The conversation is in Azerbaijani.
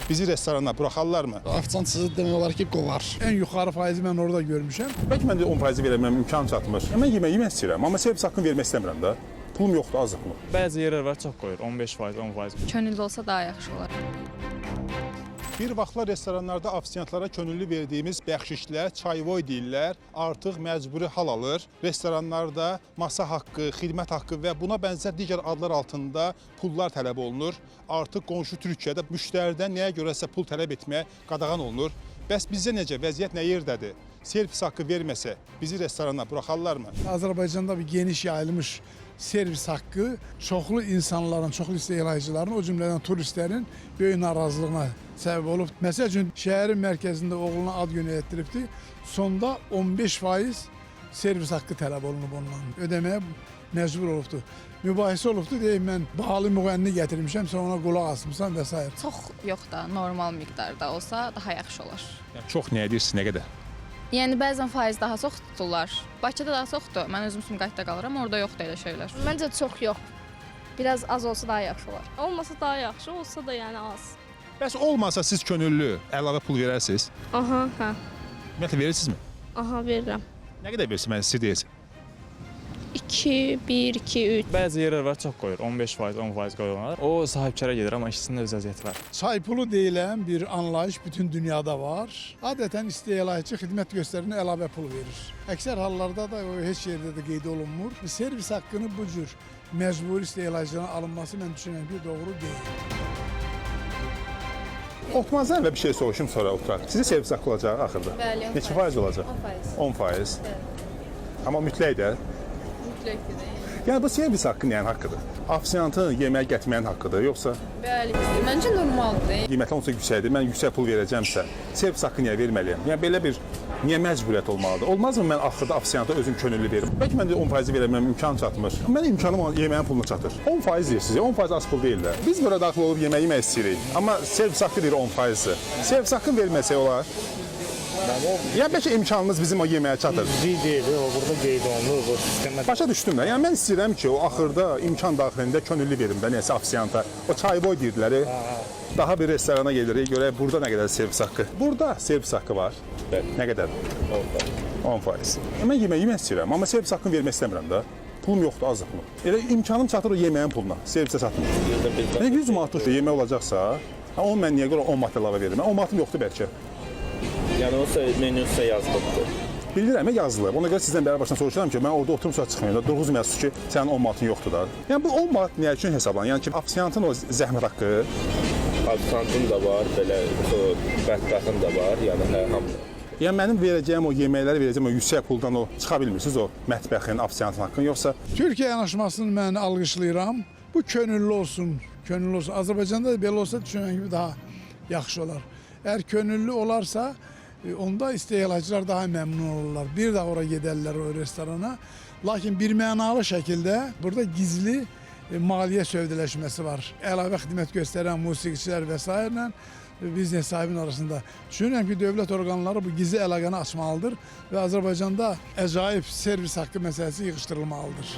bizi restorana buraxarlarmı? Afçansızı demək olar ki, qovar. Ən yuxarı faizi mən orada görmüşəm. Bəlkə mən də 10% verəməm, imkan çatmır. Mən yemək istəyirəm, amma servis haqqını vermək istəmirəm də. Pulum yoxdur, azıq pulum. Bəzi yerlər var, çox qoyur. 15%, 10%. Könüllü olsa daha yaxşı olar. Bir vaxtlar restoranlarda ofisiantlara könüllü verdiyimiz bəxşişlər, çayvoy deyirlər, artıq məcburi hal alır. Restoranlarda masa haqqı, xidmət haqqı və buna bənzər digər adlar altında pullar tələb olunur. Artıq qonşu Türkiyədə müştəridən nəyə görəsə pul tələb etməyə qadağan olunur. Bəs bizdə necə, vəziyyət nə yerdədir? Servis haqqı verməsə bizi restorana buraxarlarmı? Azərbaycanda bir geniş yayılmış servis haqqı çoxlu insanların, çoxlu istehlakçıların, o cümlədən turistlərin böyük narazılığına səbəb olub. Məsəl üçün, şəhərin mərkəzində oğluna ad günü etdiribdi. Sonda 15% servis haqqı tələb olunub ondan. Ödəməyə məcbur olubdu. Mübahisə olubdu, deyim mən bahalı müğənni gətirmişəm, sən ona qulaq asmışsan və s. Çox yox da, normal miqdarda olsa daha yaxşı olar. Yəni, çox nə edirsin, nə qədər? Yəni bəzən faiz daha çox tuturlar. Bakıda daha çoxdur. Mən özüm Sumqayıtda qalıram, orada yoxdur elə şeylər. Məncə çox yox. Biraz az olsa daha yaxşı olar. Olmasa daha yaxşı, olsa da yəni az. Bəs olmasa siz könüllü əlavə pul verərsiniz? Aha, hə. Ümumiyyətlə verirsinizmi? Aha, verirəm. Nə qədər verirsin, mən siz deyəcəm? 2, 1, 2, 3. Bəzi yerlər var, çox qoyur. 15%, 10% qoyurlar. O sahibkara gedir, amma işçisinin öz əziyyəti var. Çay pulu deyilən bir anlayış bütün dünyada var. Adətən istehlakçı xidmət göstərənə əlavə pul verir. Əksər hallarda da o heç yerdə də qeyd olunmur. Servis haqqını bu cür məcburi istehlakçıdan alınması mən düşünürəm ki, doğru deyil. Oxumazdan və bir şey soruşum sonra oturaq. Sizə servis haqqı olacaq axırda? Bəli, 10%. Neçə faiz olacaq? 10%. 10%. Amma mütləq də. Mütləqdir də. Yəni bu servis haqqı nəyin haqqıdır? Ofisiantın yeməyə gətirməyin haqqıdır, yoxsa Bəli, məncə normaldır. qiymətlər olsa yüksəkdir, mən yüksək pul verəcəmsə, servis haqqı niyə verməliyəm? Yəni belə bir niyə məcburiyyət olmalıdır? Olmazmı mən axırda ofisianta özüm könüllü verim? Bəlkə mən də 10% verəməm, imkan çatmır. Mən imkanım yeməyin puluna çatır. 10% deyirsiniz, 10% az pul deyil də. Biz bura daxil olub yemək yemək istəyirik, amma servis haqqı deyir 10%-dir. Servis haqqını verməsək olar. Yəni bəlkə imkanımız bizim o yeməyə çatır. Deyil, o burada qeyd olunur, bu sistemə. Başa düşdüm də. Yəni mən istəyirəm ki, o axırda imkan daxilində könüllü verim də nəsə ofisianta. O çayboy deyirlər. Daha bir restorana gedirik, görək burada nə qədər servis haqqı. Burada servis haqqı var. Nə qədər? 10%. Mən yemək istəyirəm, amma servis haqqını vermək istəmirəm də. Pulum yoxdur, azıq pulum. Elə imkanım çatır o yeməyin puluna, servisə çatmır. Yəni 100 manatlıq yemək olacaqsa, onu mən niyə görə 10 manat əlavə verirəm? 10 manatım yoxdur bəlkə. Yəni o menüsə yazılıbdır. Bilirəm, yazılıb. Ona görə sizdən bəri başdan soruşuram ki, mən orada oturum sonra çıxmayayım. Durğuzmayasınız ki, sənin 10 manatın yoxdur da. Yəni bu 10 manat nə üçün hesablanır? Yəni ki, ofisiantın o zəhmət haqqı, Ofisiantın da var, belə bədbəxtin də var, yəni hər hamı. yəni mənim verəcəyim o yeməkləri verəcəyim o yüksək puldan o çıxa bilmirsiniz o mətbəxin, ofisiantın haqqını yoxsa Türkiyə yanaşmasını mən alqışlayıram. Bu könüllü olsun, könüllü olsun. Azərbaycanda da belə olsa düşünürəm ki, daha yaxşı olar. Əgər könüllü olarsa, onda istehlakçılar daha məmnun olurlar. Bir daha ora gedərlər o restorana. Lakin bir mənalı şəkildə burada gizli maliyyə sövdələşməsi var. Əlavə xidmət göstərən musiqiçilər və s. ilə biznes sahibinin arasında. Düşünürəm ki, dövlət orqanları bu gizli əlaqəni açmalıdır və Azərbaycanda əcaib servis haqqı məsələsi yığışdırılmalıdır.